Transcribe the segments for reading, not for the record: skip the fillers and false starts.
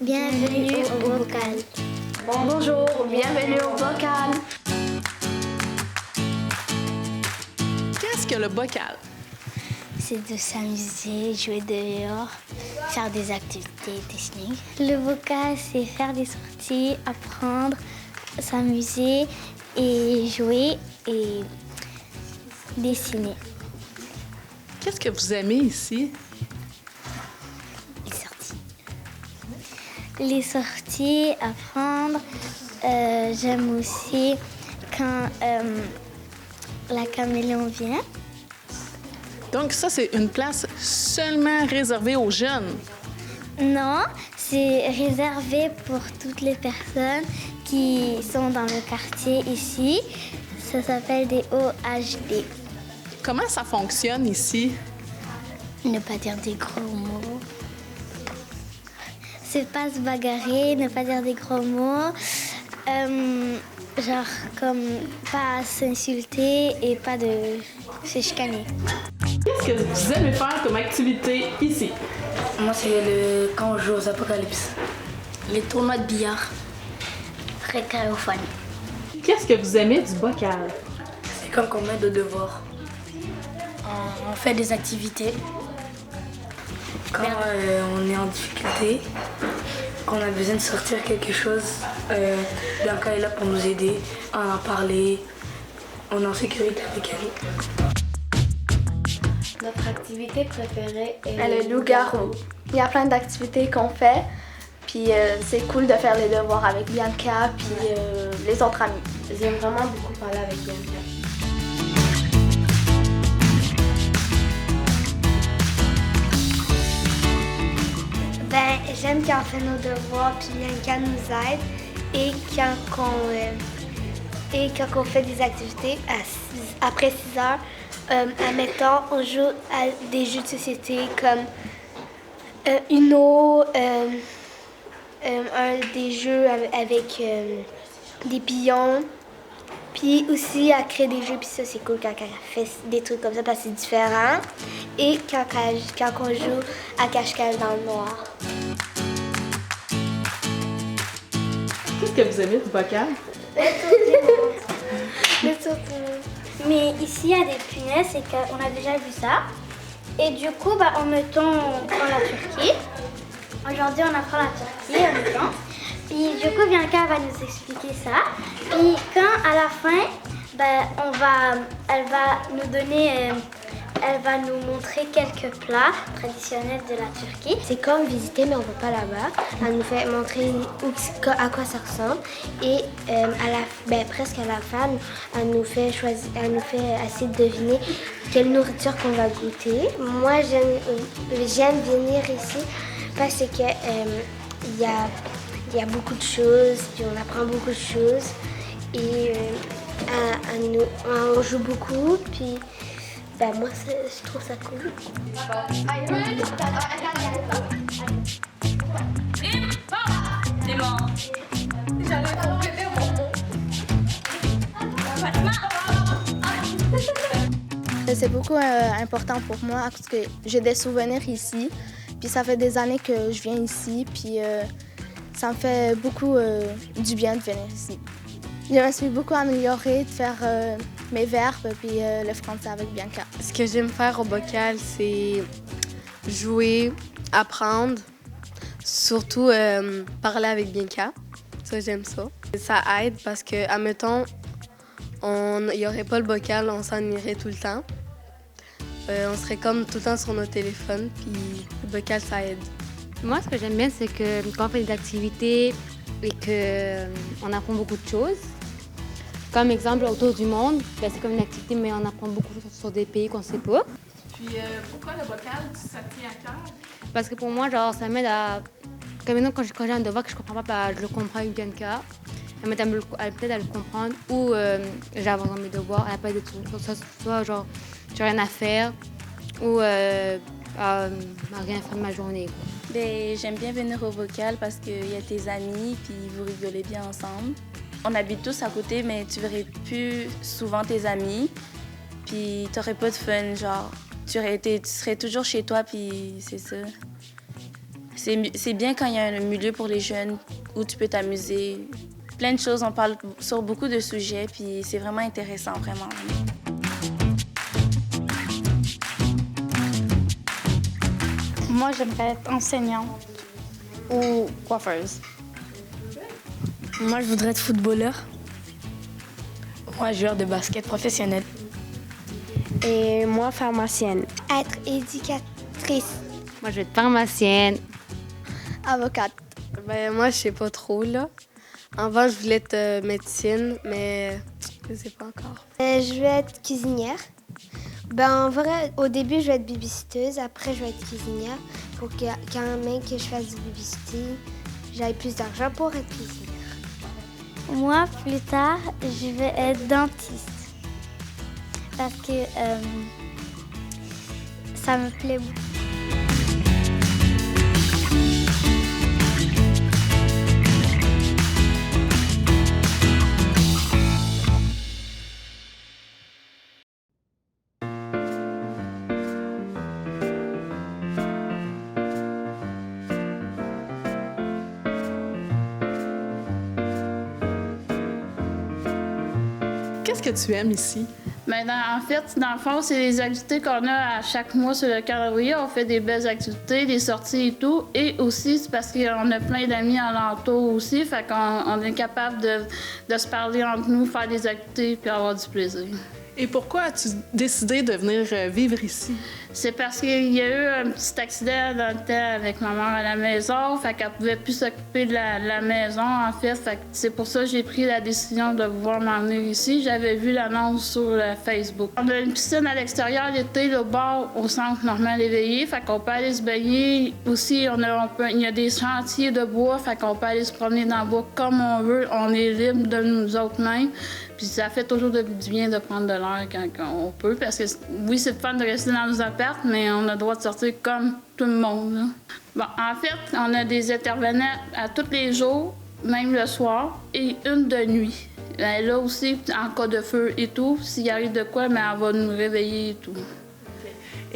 Bienvenue au Bocal. Bonjour, bienvenue au Bocal. Qu'est-ce que le Bocal? C'est de s'amuser, jouer dehors, faire des activités, dessiner. Le Bocal, c'est faire des sorties, apprendre, s'amuser et jouer et dessiner. Qu'est-ce que vous aimez ici? Les sorties, apprendre. J'aime aussi quand la caméléon vient. Donc ça, c'est une place seulement réservée aux jeunes. Non, c'est réservé pour toutes les personnes qui sont dans le quartier ici. Ça s'appelle des OHD. Comment ça fonctionne ici? Ne pas dire des gros mots. C'est pas se bagarrer, ne pas dire des gros mots. Genre comme pas s'insulter et pas de se chicaner. Qu'est-ce que vous aimez faire comme activité ici? Moi, c'est quand on joue aux Apocalypse. Les tournois de billard. Récréophone. Qu'est-ce que vous aimez du Bocal? C'est comme qu'on met de devoirs. On fait des activités. Quand on est en difficulté, qu'on a besoin de sortir quelque chose, Bianca est là pour nous aider, à en parler. On est en sécurité avec elle. Notre activité préférée est Le loup-garou. Il y a plein d'activités qu'on fait. Puis c'est cool de faire les devoirs avec Bianca puis les autres amis. J'aime vraiment beaucoup parler avec Bianca. J'aime quand on fait nos devoirs puis Bianca nous aide et quand on fait des activités après 6 heures, admettons, on joue à des jeux de société comme Uno, des jeux avec des pions, puis aussi à créer des jeux, puis ça c'est cool quand elle fait des trucs comme ça parce que c'est différent. Et quand on joue à cache-cache dans le noir. Qu'est-ce que vous aimez du Bocal? Mais ici, il y a des punaises et qu'on a déjà vu ça. Et du coup, on prend la Turquie. Aujourd'hui, on apprend la Turquie en même temps. Puis du coup, Bianca va nous expliquer ça. Puis quand, à la fin, elle va nous montrer quelques plats traditionnels de la Turquie. C'est comme visiter, mais on ne va pas là-bas. Elle nous fait montrer à quoi ça ressemble. Et presque à la fin, elle nous fait essayer de deviner quelle nourriture qu'on va goûter. Moi, j'aime venir ici parce que il y a beaucoup de choses, puis on apprend beaucoup de choses. Et on joue beaucoup, puis moi, je trouve ça cool. C'est beaucoup important pour moi parce que j'ai des souvenirs ici. Puis ça fait des années que je viens ici, puis ça me fait beaucoup du bien de venir ici. Je me suis beaucoup améliorée de faire mes verbes puis le français avec Bianca. Ce que j'aime faire au Bocal, c'est jouer, apprendre, surtout parler avec Bianca. Ça, j'aime ça. Ça aide parce que, admettons, il n'y aurait pas le Bocal, on s'ennuierait tout le temps. On serait comme tout le temps sur nos téléphones, puis le Bocal, ça aide. Moi, ce que j'aime bien, c'est que quand on fait des activités et qu'on apprend beaucoup de choses, comme exemple, autour du monde, c'est comme une activité, mais on apprend beaucoup sur des pays qu'on ne sait pas. Puis pourquoi le Bocal, ça te tient à cœur? Parce que pour moi, ça m'aide à... Comme maintenant, quand j'ai un devoir que je ne comprends pas, je le comprends avec Bianca. Elle m'aide peut-être à le comprendre ou j'avance dans mes devoirs. Elle peut aider soit genre, j'ai rien à faire ou à rien faire de ma journée. J'aime bien venir au Bocal parce qu'il y a tes amis puis vous rigolez bien ensemble. On habite tous à côté, mais tu verrais plus souvent tes amis. Puis tu n'aurais pas de fun, genre tu serais toujours chez toi, puis c'est ça. c'est bien quand il y a un milieu pour les jeunes où tu peux t'amuser. Plein de choses, on parle sur beaucoup de sujets, puis c'est vraiment intéressant, vraiment. Moi, j'aimerais être enseignante ou coiffeuse. Moi, je voudrais être footballeur. Moi, joueur de basket professionnel. Et moi, pharmacienne. Être éducatrice. Moi, je vais être pharmacienne. Avocate. Ben, moi, je sais pas trop, là. Avant, je voulais être médecine, mais je sais pas encore. Je vais être cuisinière. Ben, en vrai, au début, je vais être babysitteuse. Après, je vais être cuisinière pour que quand même que je fasse du babysitting, j'aille plus d'argent pour être cuisinière. Moi, plus tard, je vais être dentiste. Parce que ça me plaît beaucoup. Qu'est-ce que tu aimes ici? Bien, en fait, dans le fond, c'est les activités qu'on a à chaque mois sur le calendrier. On fait des belles activités, des sorties et tout. Et aussi, c'est parce qu'on a plein d'amis alentour aussi. Fait qu'on est capable de se parler entre nous, faire des activités puis avoir du plaisir. Et pourquoi as-tu décidé de venir vivre ici? C'est parce qu'il y a eu un petit accident dans le temps avec ma mère à la maison, fait qu'elle pouvait plus s'occuper de la maison, en fait. Fait que c'est pour ça que j'ai pris la décision de pouvoir m'emmener ici. J'avais vu l'annonce sur le Facebook. On a une piscine à l'extérieur l'été, le bord au centre Normand Léveillé, fait qu'on peut aller se baigner. Aussi, il y a des chantiers de bois, fait qu'on peut aller se promener dans le bois comme on veut. On est libre de nous autres mêmes. Puis ça fait toujours du bien de prendre de l'air quand on peut, parce que oui, c'est le fun de rester dans nos apparts, mais on a le droit de sortir comme tout le monde, là. Bon, en fait, on a des intervenants à tous les jours, même le soir, et une de nuit. Là aussi, en cas de feu et tout, s'il arrive de quoi, mais elle va nous réveiller et tout.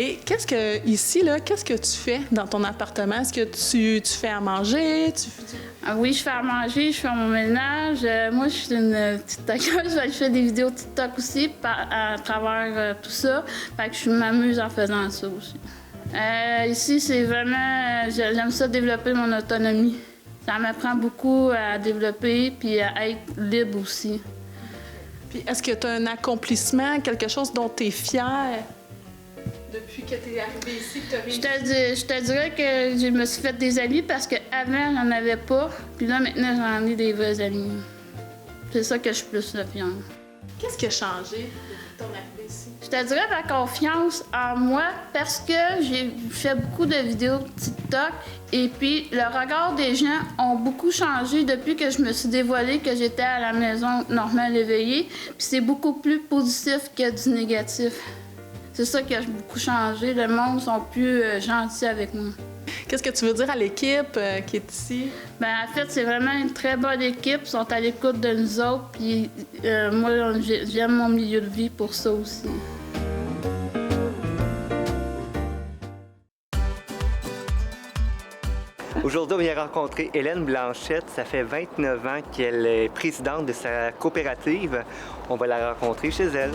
Et qu'est-ce que tu fais dans ton appartement? Est-ce que tu fais à manger? Ah oui, je fais à manger, je fais mon ménage. Moi, je suis une TikTokeuse, je fais des vidéos TikTok aussi à travers tout ça. Fait que je m'amuse en faisant ça aussi. Ici, c'est vraiment... J'aime ça développer mon autonomie. Ça m'apprend beaucoup à développer puis à être libre aussi. Puis est-ce que tu as un accomplissement, quelque chose dont tu es fière? Depuis que tu es arrivée ici, que tu as réussi? Je te dirais que je me suis fait des amis parce qu'avant, j'en avais pas. Puis là, maintenant, j'en ai des vrais amis. C'est ça que je suis plus fière. Qu'est-ce qui a changé depuis ton arrivée ici? Je te dirais ma confiance en moi parce que j'ai fait beaucoup de vidéos TikTok et puis le regard des gens ont beaucoup changé depuis que je me suis dévoilée que j'étais à la maison Normand Léveillé. Puis c'est beaucoup plus positif que du négatif. C'est ça qui a beaucoup changé. Le monde sont plus gentils avec moi. Qu'est-ce que tu veux dire à l'équipe qui est ici? Bien, en fait, c'est vraiment une très bonne équipe. Ils sont à l'écoute de nous autres. Puis moi, j'aime mon milieu de vie pour ça aussi. Aujourd'hui, on vient rencontrer Hélène Blanchette. Ça fait 29 ans qu'elle est présidente de sa coopérative. On va la rencontrer chez elle.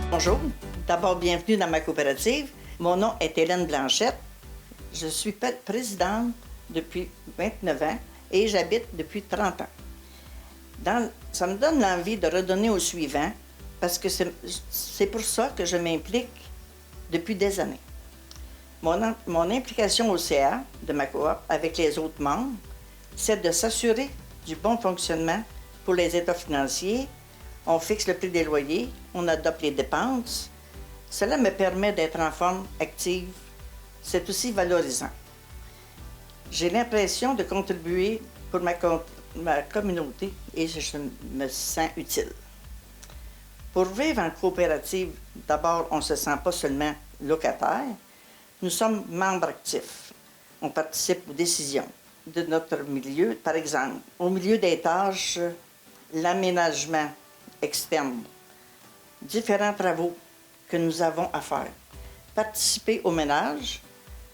Bonjour. D'abord, bienvenue dans ma coopérative. Mon nom est Hélène Blanchette. Je suis présidente depuis 29 ans et j'habite depuis 30 ans. Ça me donne l'envie de redonner au suivant parce que c'est pour ça que je m'implique depuis des années. Mon implication au CA de ma coop avec les autres membres, c'est de s'assurer du bon fonctionnement pour les états financiers. On fixe le prix des loyers, on adopte les dépenses. Cela me permet d'être en forme active. C'est aussi valorisant. J'ai l'impression de contribuer pour ma communauté et je me sens utile. Pour vivre en coopérative, d'abord, on ne se sent pas seulement locataire, nous sommes membres actifs. On participe aux décisions de notre milieu, par exemple, au milieu des tâches l'aménagement externe, différents travaux que nous avons à faire, participer au ménage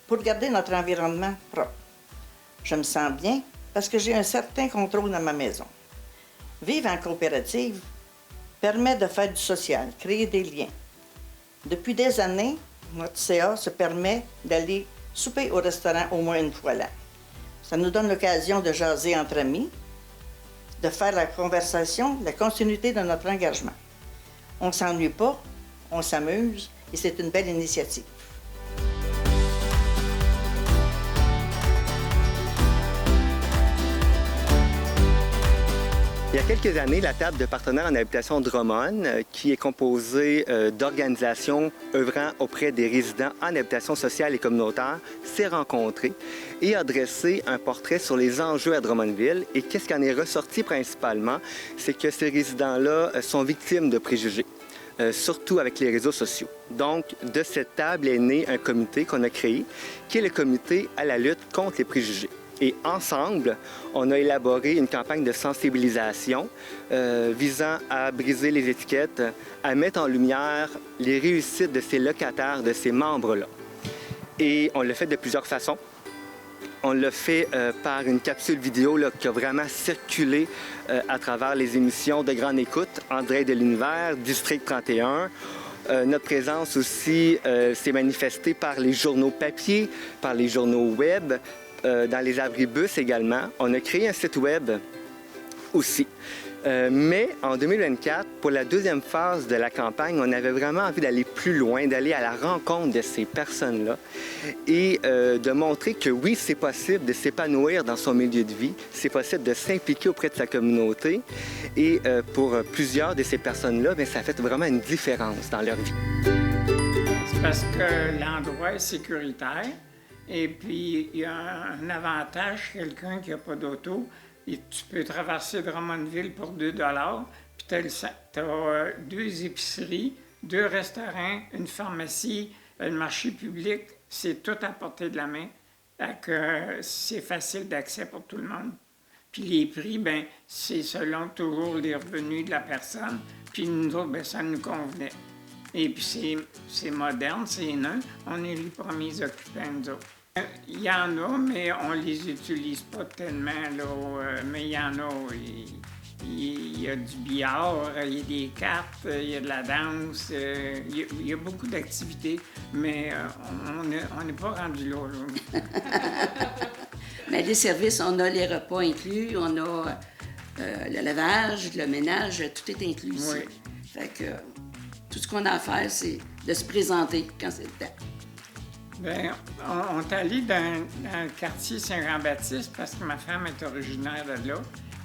pour garder notre environnement propre. Je me sens bien parce que j'ai un certain contrôle dans ma maison. Vivre en coopérative permet de faire du social, créer des liens. Depuis des années, notre CA se permet d'aller souper au restaurant au moins une fois l'an. Ça nous donne l'occasion de jaser entre amis, de faire la conversation, la continuité de notre engagement. On ne s'ennuie pas, on s'amuse et c'est une belle initiative. Il y a quelques années, la table de partenaires en habitation Drummond, qui est composée d'organisations œuvrant auprès des résidents en habitation sociale et communautaire, s'est rencontrée et a dressé un portrait sur les enjeux à Drummondville. Et qu'est-ce qui en est ressorti principalement, c'est que ces résidents-là sont victimes de préjugés. Surtout avec les réseaux sociaux. Donc, de cette table est né un comité qu'on a créé, qui est le comité à la lutte contre les préjugés. Et ensemble, on a élaboré une campagne de sensibilisation visant à briser les étiquettes, à mettre en lumière les réussites de ces locataires, de ces membres-là. Et on l'a fait de plusieurs façons. On l'a fait par une capsule vidéo là, qui a vraiment circulé à travers les émissions de Grande Écoute, André de l'Univers, District 31. Notre présence aussi s'est manifestée par les journaux papier, par les journaux web, dans les abribus également. On a créé un site web aussi. Mais en 2024, pour la deuxième phase de la campagne, on avait vraiment envie d'aller plus loin, d'aller à la rencontre de ces personnes-là et de montrer que oui, c'est possible de s'épanouir dans son milieu de vie, c'est possible de s'impliquer auprès de sa communauté. Et pour plusieurs de ces personnes-là, bien, ça a fait vraiment une différence dans leur vie. C'est parce que l'endroit est sécuritaire. Et puis, il y a un avantage, quelqu'un qui n'a pas d'auto, et tu peux traverser Drummondville pour 2 $, puis tu as 2 épiceries, 2 restaurants, une pharmacie, le marché public, c'est tout à portée de la main. C'est facile d'accès pour tout le monde. Puis les prix, bien, c'est selon toujours les revenus de la personne, puis nous autres, bien, ça nous convenait. Et puis c'est moderne, c'est neuf. On est les premiers occupants, nous autres. Il y en a, mais on les utilise pas tellement, là. Mais il y en a. Il y a du billard, il y a des cartes, il y a de la danse. Il y a beaucoup d'activités, mais on n'est pas rendu là. Mais les services, on a les repas inclus, on a le lavage, le ménage, tout est inclus ici. Oui. Fait que tout ce qu'on a à faire, c'est de se présenter quand c'est le temps. Bien, on est allé dans le quartier Saint-Jean-Baptiste parce que ma femme est originaire de là.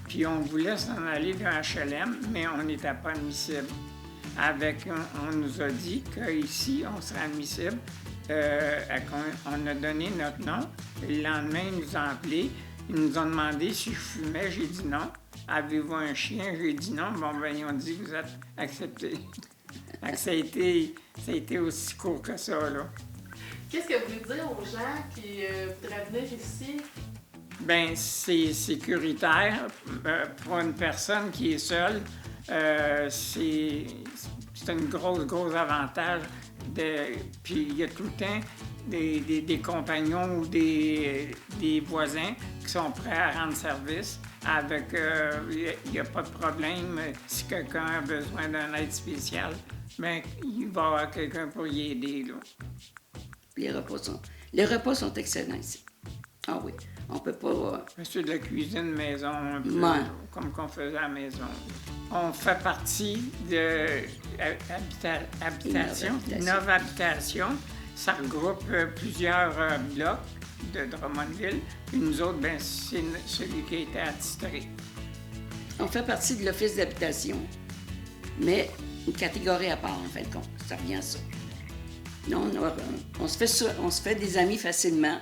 Puis on voulait s'en aller d'un HLM, mais on n'était pas admissible. On nous a dit qu'ici, on serait admissible. On a donné notre nom. Le lendemain, ils nous ont appelés. Ils nous ont demandé si je fumais. J'ai dit non. Avez-vous un chien? J'ai dit non. Bon, ben, ils ont dit vous êtes accepté. Ça a été aussi court que ça, là. Qu'est-ce que vous voulez dire aux gens qui voudraient venir ici? Bien, c'est sécuritaire. Pour une personne qui est seule, c'est un gros avantage. Puis il y a tout le temps des compagnons ou des voisins qui sont prêts à rendre service. Il n'y a pas de problème. Si quelqu'un a besoin d'un aide spéciale, bien, il va y avoir quelqu'un pour y aider, là. Les repas sont excellents ici. Ah oui, on peut pas... C'est de la cuisine maison, un peu, comme qu'on faisait à la maison. On fait partie de Innov Habitation. Ça regroupe plusieurs blocs de Drummondville. Puis nous autres, ben, c'est celui qui a été attitré. On fait partie de l'Office d'habitation, mais une catégorie à part, en fin de compte. Ça revient à ça. Non, on se fait des amis facilement.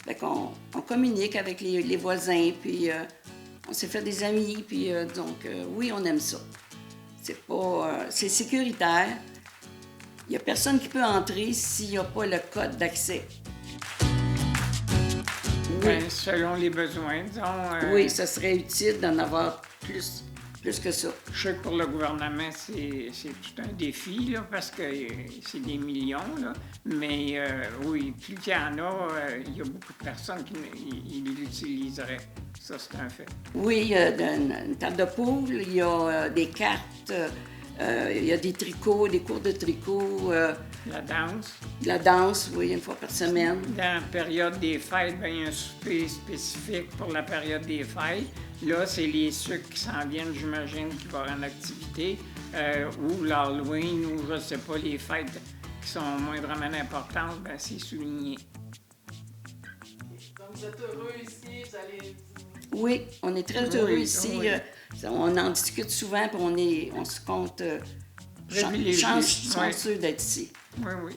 Fait qu'on communique avec les voisins, puis on s'est fait des amis, puis donc oui, on aime ça. C'est sécuritaire. Il n'y a personne qui peut entrer s'il n'y a pas le code d'accès. Oui. Selon les besoins, disons. Oui, ça serait utile d'en avoir plus que ça. Je sais que pour le gouvernement, c'est tout un défi, là, parce que c'est des millions, là. Mais oui, plus qu'il y en a, il y a beaucoup de personnes qui l'utiliseraient. Ça, c'est un fait. Oui, il y a une table de poule, il y a des cartes, il y a des tricots, des cours de tricot. La danse. La danse, oui, une fois par semaine. Dans la période des fêtes, bien, il y a un souper spécifique pour la période des fêtes. Là, c'est les sucres qui s'en viennent, j'imagine, qui vont avoir en activité. Ou l'Halloween, ou je ne sais pas, les fêtes qui sont moindrement importantes, bien, c'est souligné. Donc, vous êtes heureux ici, vous allez... Oui, on est très heureux Oui, ici. oui. On en discute souvent, puis on se compte chanceux d'être ici. Oui, oui.